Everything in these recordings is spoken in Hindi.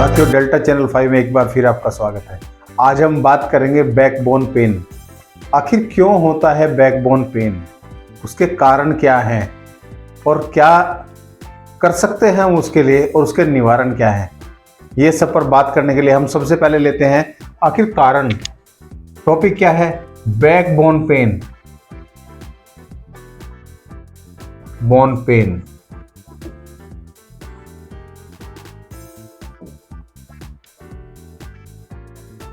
साथियों, डेल्टा चैनल 5 में एक बार फिर आपका स्वागत है। आज हम बात करेंगे बैकबोन पेन। आखिर क्यों होता है बैकबोन पेन, उसके कारण क्या हैं और क्या कर सकते हैं हम उसके लिए और उसके निवारण क्या है, ये सब पर बात करने के लिए हम सबसे पहले लेते हैं आखिर कारण। टॉपिक क्या है? Backbone pain. Bone pain.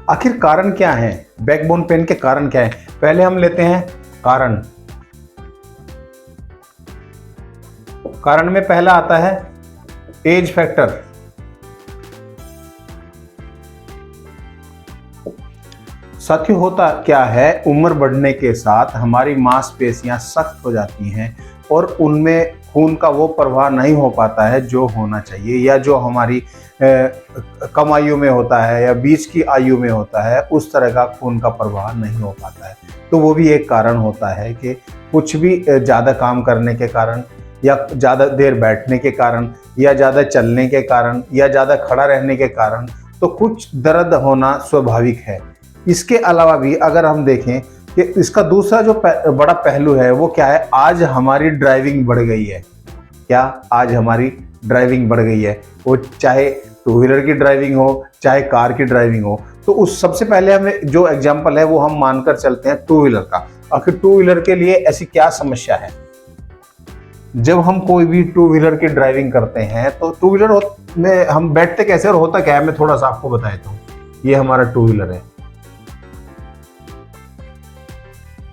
आखिर कारण क्या है? बैकबोन पेन के कारण क्या है? पहले हम लेते हैं कारण। कारण में पहला आता है एज फैक्टर। साथियों, होता क्या है, उम्र बढ़ने के साथ हमारी मांसपेशियां सख्त हो जाती हैं और उनमें खून का वो प्रवाह नहीं हो पाता है जो होना चाहिए, या जो हमारी कम आयु में होता है या बीच की आयु में होता है, उस तरह का खून का प्रवाह नहीं हो पाता है। तो वो भी एक कारण होता है कि कुछ भी ज़्यादा काम करने के कारण, या ज़्यादा देर बैठने के कारण, या ज़्यादा चलने के कारण, या ज़्यादा खड़ा रहने के कारण तो कुछ दर्द होना स्वाभाविक है। इसके अलावा भी अगर हम देखें कि इसका दूसरा जो बड़ा पहलू है वो क्या है, आज हमारी ड्राइविंग बढ़ गई है। क्या आज हमारी ड्राइविंग बढ़ गई है? वो चाहे टू व्हीलर की ड्राइविंग हो, चाहे कार की ड्राइविंग हो। तो उस सबसे पहले हमें जो एग्जांपल है वो हम मानकर चलते हैं टू व्हीलर का। आखिर टू व्हीलर के लिए ऐसी क्या समस्या है? जब हम कोई भी टू व्हीलर की ड्राइविंग करते हैं तो टू व्हीलर में हम बैठते कैसे और होता क्या है, मैं थोड़ा सा आपको बता देता हूँ। ये हमारा टू व्हीलर है,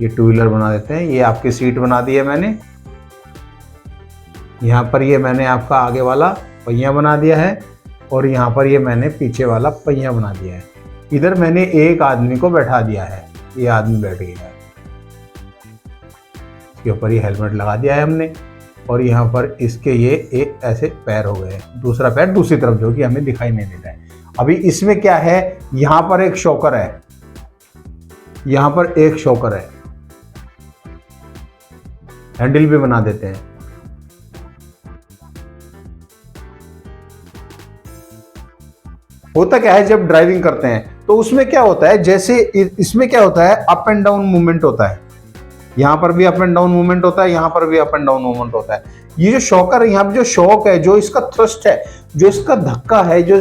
ये टू व्हीलर बना देते हैं। ये आपकी सीट बना दी है मैंने, यहाँ पर ये मैंने आपका आगे वाला पहिया बना दिया है और यहाँ पर ये मैंने पीछे वाला पहिया बना दिया है। इधर मैंने एक आदमी को बैठा दिया है, ये आदमी बैठ गया है। इसके ऊपर ये हेलमेट लगा दिया है हमने और यहाँ पर इसके ये एक ऐसे पैर हो गए, दूसरा पैर दूसरी तरफ जो कि हमें दिखाई नहीं दे रहा है। अभी इसमें क्या है, यहाँ पर एक शॉकर है, यहाँ पर एक शॉकर है, हैंडल भी बना देते हैं। होता क्या है, जब ड्राइविंग करते हैं तो उसमें क्या होता है, जैसे इसमें क्या होता है, अप एंड डाउन मूवमेंट होता है। यहाँ पर भी अप एंड डाउन मूवमेंट होता है, यहाँ पर भी अप एंड डाउन मूवमेंट होता है। ये जो शॉकर है, यहाँ पर जो शॉक है, जो इसका थ्रस्ट है, जो इसका धक्का है, जो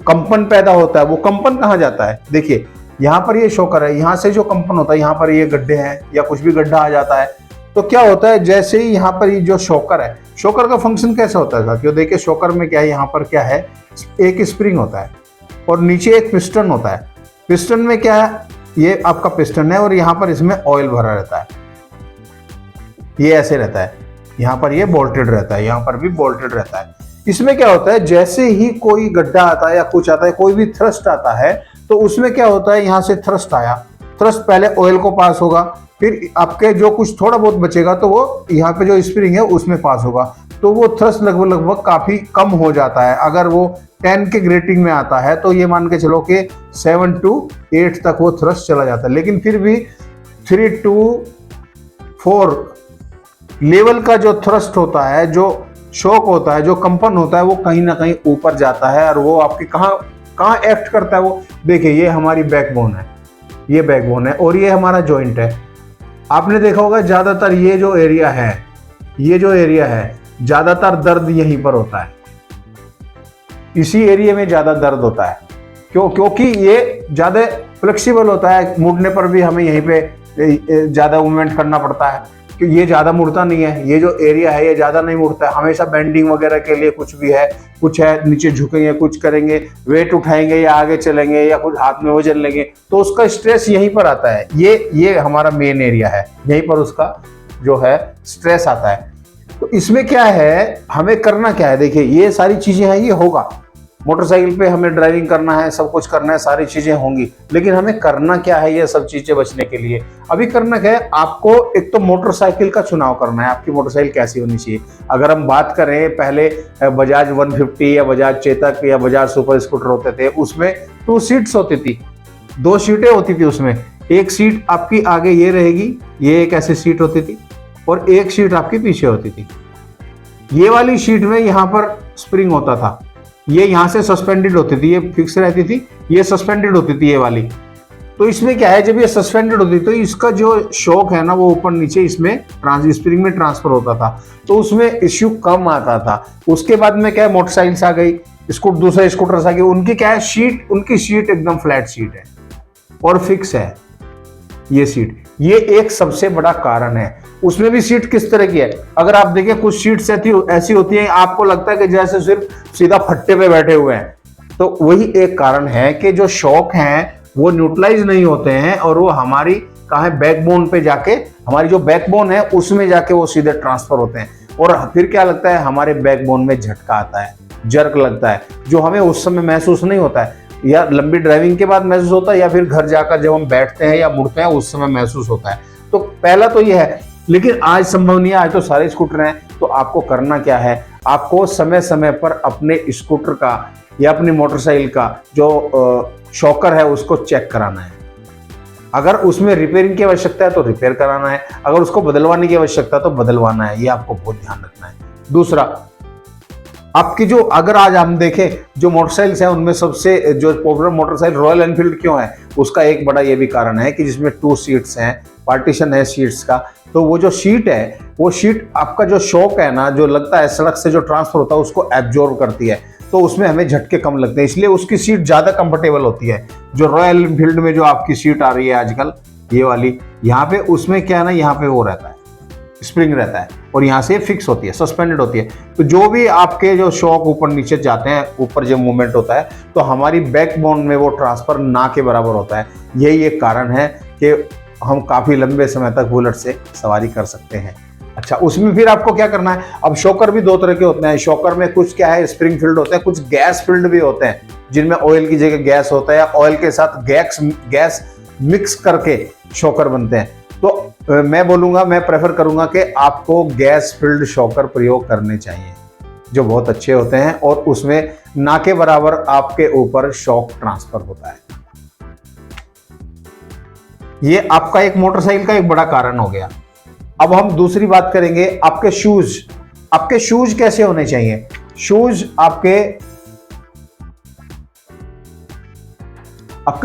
कंपन पैदा होता है, वो कंपन कहाँ जाता है? देखिए यहाँ पर ये शॉकर है, यहाँ से जो कंपन होता है, यहाँ पर ये गड्ढे हैं या कुछ भी गड्ढा आ जाता है, तो क्या होता है, जैसे ही यहाँ पर ये जो शॉकर है, शॉकर का फंक्शन कैसा होता है साथियों? देखिए शॉकर में क्या है, यहाँ पर क्या है, एक स्प्रिंग होता है और नीचे एक पिस्टन होता है। पिस्टन में क्या है, ये आपका पिस्टन है और यहाँ पर इसमें ऑयल भरा रहता है, ये ऐसे रहता है। यहाँ पर ये बोल्टेड रहता है, यहाँ पर भी बोल्टेड रहता है। इसमें क्या होता है, जैसे ही कोई गड्ढा आता है या कुछ आता है, कोई भी थ्रस्ट आता है, तो उसमें क्या होता है, यहाँ से थ्रस्ट आया, थ्रस्ट पहले ऑयल को पास होगा, फिर आपके जो कुछ थोड़ा बहुत बचेगा तो वो यहाँ पे जो स्प्रिंग है उसमें पास होगा। तो वो थ्रस्ट लगभग काफी कम हो जाता है। अगर वो 10 के ग्रेटिंग में आता है तो ये मान के चलो कि 7 to 8 तक वो थ्रस्ट चला जाता है। लेकिन फिर भी 3 to 4 लेवल का जो थ्रस्ट होता है, जो शॉक होता है, जो कंपन होता है, वो कहीं ना कहीं ऊपर जाता है और वो आपकी कहाँ एक्ट करता है वो देखिए, ये हमारी बैकबोन है, ये बैकबोन है और ये हमारा जॉइंट है। आपने देखा होगा ज्यादातर ये जो एरिया है, ज्यादातर दर्द यहीं पर होता है, इसी एरिया में ज्यादा दर्द होता है। क्योंकि ये ज्यादा फ्लेक्सिबल होता है, मुड़ने पर भी हमें यहीं पे ज्यादा मूवमेंट करना पड़ता है, कि ये ज्यादा मुड़ता नहीं है। ये जो एरिया है ये ज्यादा नहीं मुड़ता है, हमेशा बेंडिंग वगैरह के लिए कुछ है नीचे झुकेंगे, कुछ करेंगे, वेट उठाएंगे या आगे चलेंगे या कुछ हाथ में वजन लेंगे, तो उसका स्ट्रेस यहीं पर आता है। ये हमारा मेन एरिया है, यहीं पर उसका जो है स्ट्रेस आता है। तो इसमें क्या है, हमें करना क्या है? देखिए ये सारी चीजें हैं, ये होगा, मोटरसाइकिल पे हमें ड्राइविंग करना है, सब कुछ करना है, सारी चीजें होंगी, लेकिन हमें करना क्या है ये सब चीजें बचने के लिए? अभी करना क्या है, आपको एक तो मोटरसाइकिल का चुनाव करना है, आपकी मोटरसाइकिल कैसी होनी चाहिए। अगर हम बात करें, पहले बजाज 150 या बजाज चेतक या बजाज सुपर स्कूटर होते थे, उसमें 2 सीट्स होती थी, 2 सीटें होती थी। उसमें एक सीट आपकी आगे ये रहेगी, ये एक ऐसी सीट होती थी, और एक सीट आपकी पीछे होती थी। ये वाली सीट में यहाँ पर स्प्रिंग होता था, ये यहाँ से सस्पेंडेड होती थी, ये फिक्स रहती थी, ये सस्पेंडेड होती थी ये वाली। तो इसमें क्या है, जब ये सस्पेंडेड होती तो इसका जो शॉक है ना वो ऊपर नीचे इसमें स्प्रिंग में ट्रांसफर होता था, तो उसमें इश्यू कम आता था। उसके बाद में क्या है, मोटरसाइकिल्स आ गई, दूसरे स्कूटर्स आ गए, उनकी क्या है शीट, उनकी शीट एकदम फ्लैट शीट है और फिक्स है ये सीट। ये एक सबसे बड़ा कारण है। उसमें भी सीट किस तरह की है, अगर आप देखें कुछ सीट्स ऐसी होती हैं आपको लगता है कि जैसे सिर्फ सीधा फट्टे पे बैठे हुए हैं, तो वही एक कारण है कि जो शॉक हैं वो न्यूट्रलाइज नहीं होते हैं और वो हमारी कहाँ है, बैकबोन पे जाके, हमारी जो बैकबोन है उसमें जाके वो सीधे ट्रांसफर होते हैं और फिर क्या लगता है, हमारे बैकबोन में झटका आता है, जर्क लगता है, जो हमें उस समय महसूस नहीं होता है, या लंबी ड्राइविंग के बाद महसूस होता है या फिर घर जाकर जब हम बैठते हैं या मुड़ते हैं उस समय महसूस होता है। तो पहला तो ये है, लेकिन आज संभव नहीं है, आज तो सारे स्कूटर हैं। तो आपको करना क्या है, आपको समय समय पर अपने स्कूटर का या अपनी मोटरसाइकिल का जो शॉकर है उसको चेक कराना है। अगर उसमें रिपेयरिंग की आवश्यकता है तो रिपेयर कराना है, अगर उसको बदलवाने की आवश्यकता है तो बदलवाना है, ये आपको बहुत ध्यान रखना है। दूसरा, आपकी जो, अगर आज हम देखें जो मोटरसाइकिल्स हैं उनमें सबसे जो पॉपुलर मोटरसाइकिल रॉयल एनफील्ड क्यों है, उसका एक बड़ा ये भी कारण है कि जिसमें 2 सीट्स हैं, पार्टीशन है सीट्स का, तो वो जो सीट है वो सीट आपका जो शॉक है ना, जो लगता है सड़क से जो ट्रांसफर होता है उसको एब्जॉर्ब करती है, तो उसमें हमें झटके कम लगते हैं, इसलिए उसकी सीट ज्यादा कंफर्टेबल होती है। जो रॉयल एनफील्ड में जो आपकी सीट आ रही है आजकल ये वाली, यहाँ पे उसमें क्या है ना, यहाँ पे वो रहता है, स्प्रिंग रहता है और यहाँ से फिक्स होती है, सस्पेंडेड होती है। तो जो भी आपके जो शॉक ऊपर नीचे जाते हैं, ऊपर जब मूवमेंट होता है तो हमारी बैकबोन में वो ट्रांसफर ना के बराबर होता है। यही एक कारण है कि हम काफी लंबे समय तक बुलेट से सवारी कर सकते हैं। अच्छा, उसमें फिर आपको क्या करना है, अब शॉकर भी 2 तरह के होते हैं। शॉकर में कुछ क्या है, स्प्रिंग फील्ड होते हैं, कुछ गैस फील्ड भी होते हैं जिनमें ऑयल की जगह गैस होता है या ऑयल के साथ गैस मिक्स करके शॉकर बनते हैं। तो मैं बोलूंगा, मैं प्रेफर करूंगा कि आपको गैस फील्ड शॉकर प्रयोग करने चाहिए, जो बहुत अच्छे होते हैं और उसमें ना के बराबर आपके ऊपर शॉक ट्रांसफर होता है। ये आपका एक मोटरसाइकिल का एक बड़ा कारण हो गया। अब हम दूसरी बात करेंगे, आपके शूज। आपके शूज कैसे होने चाहिए? शूज आपके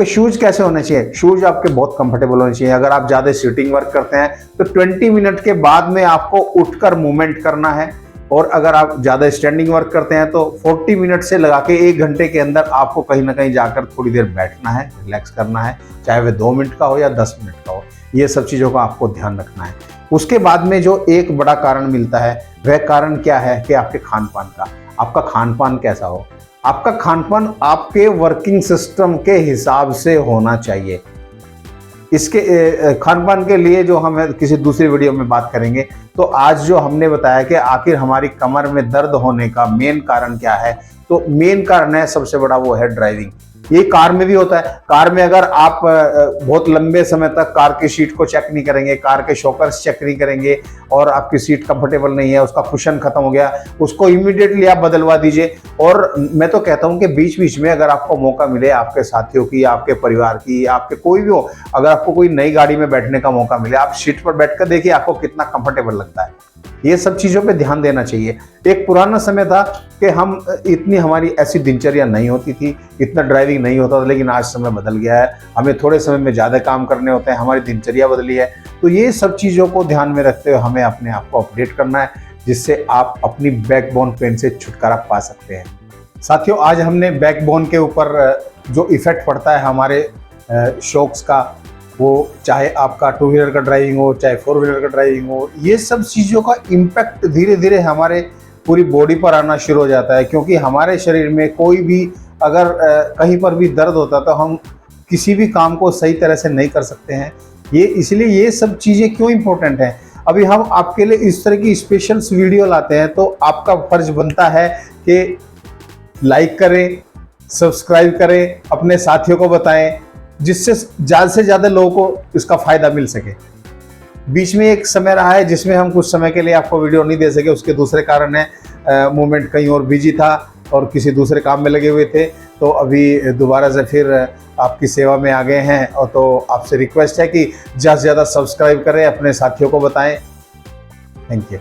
शूज कैसे होने चाहिए? शूज आपके बहुत कंफर्टेबल होने चाहिए। अगर आप ज्यादा सीटिंग वर्क करते हैं तो 20 मिनट के बाद में आपको उठकर मूवमेंट करना है, और अगर आप ज्यादा स्टैंडिंग वर्क करते हैं तो 40 मिनट से लगा के 1 घंटे के अंदर आपको कहीं ना कहीं जाकर थोड़ी देर बैठना है, रिलैक्स करना है, चाहे वह 2 मिनट का हो या 10 मिनट का हो। ये सब चीजों का आपको ध्यान रखना है। उसके बाद में जो एक बड़ा कारण मिलता है, वह कारण क्या है कि आपके खान पान का, आपका खान पान कैसा हो। आपका खान पान आपके वर्किंग सिस्टम के हिसाब से होना चाहिए। इसके खान पान के लिए जो हम किसी दूसरी वीडियो में बात करेंगे। तो आज जो हमने बताया कि आखिर हमारी कमर में दर्द होने का मेन कारण क्या है, तो मेन कारण है सबसे बड़ा वो है ड्राइविंग। ये कार में भी होता है। कार में अगर आप बहुत लंबे समय तक कार की सीट को चेक नहीं करेंगे, कार के शॉकर्स चेक नहीं करेंगे और आपकी सीट कंफर्टेबल नहीं है, उसका कुशन खत्म हो गया, उसको इमीडिएटली आप बदलवा दीजिए। और मैं तो कहता हूं कि बीच बीच में अगर आपको मौका मिले, आपके साथियों की, आपके परिवार की, आपके कोई भी हो, अगर आपको कोई नई गाड़ी में बैठने का मौका मिले, आप सीट पर बैठकर देखिए आपको कितना कंफर्टेबल लगता है। ये सब चीजों पे ध्यान देना चाहिए। एक पुराना समय था कि हम इतनी, हमारी ऐसी दिनचर्या नहीं होती थी, इतना ड्राइविंग नहीं होता था, लेकिन आज समय बदल गया है। हमें थोड़े समय में ज़्यादा काम करने होते हैं, हमारी दिनचर्या बदली है। तो ये सब चीज़ों को ध्यान में रखते हुए हमें अपने आप को अपडेट करना है, जिससे आप अपनी बैकबोन पेन से छुटकारा पा सकते हैं। साथियों, आज हमने बैकबोन के ऊपर जो इफेक्ट पड़ता है हमारे शॉक्स का, वो चाहे आपका 2 व्हीलर का ड्राइविंग हो, चाहे 4 व्हीलर का ड्राइविंग हो, ये सब चीज़ों का इम्पैक्ट धीरे धीरे हमारे पूरी बॉडी पर आना शुरू हो जाता है। क्योंकि हमारे शरीर में कोई भी अगर कहीं पर भी दर्द होता है तो हम किसी भी काम को सही तरह से नहीं कर सकते हैं। ये इसलिए ये सब चीज़ें क्यों इम्पोर्टेंट हैं। अभी हम आपके लिए इस तरह की स्पेशल वीडियो लाते हैं, तो आपका फर्ज बनता है कि लाइक करें, सब्सक्राइब करें, अपने साथियों को बताएं, जिससे ज़्यादा से ज़्यादा लोगों को इसका फ़ायदा मिल सके। बीच में एक समय रहा है जिसमें हम कुछ समय के लिए आपको वीडियो नहीं दे सके, उसके दूसरे कारण है मूवमेंट कहीं और बिजी था और किसी दूसरे काम में लगे हुए थे। तो अभी दोबारा से फिर आपकी सेवा में आ गए हैं, और तो आपसे रिक्वेस्ट है कि ज़्यादा से ज़्यादा सब्सक्राइब करें, अपने साथियों को बताएं। Thank you.